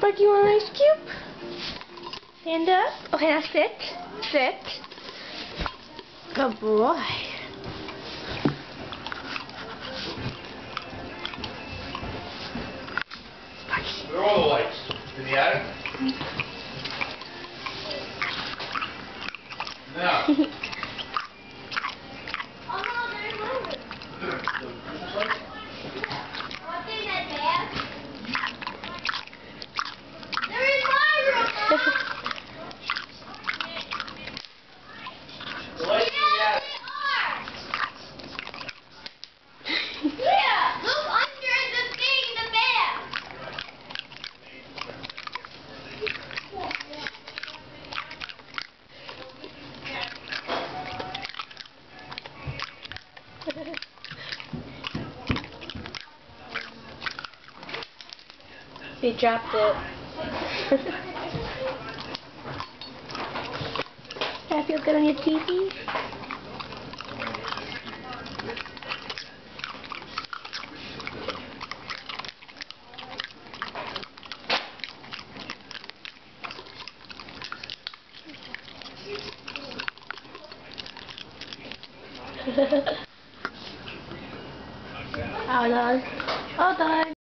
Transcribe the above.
Sparky, you want an ice cube? Stand up. Okay, now sit. Sit. Good boy. Where are all the lights? In the attic? No. Oh no, they're moving. What's in that bag? They're in my room, Mom. The lights in the attic. Yeah, look under the thing, the bag. He dropped it. That feel good on your TV? All done. All done.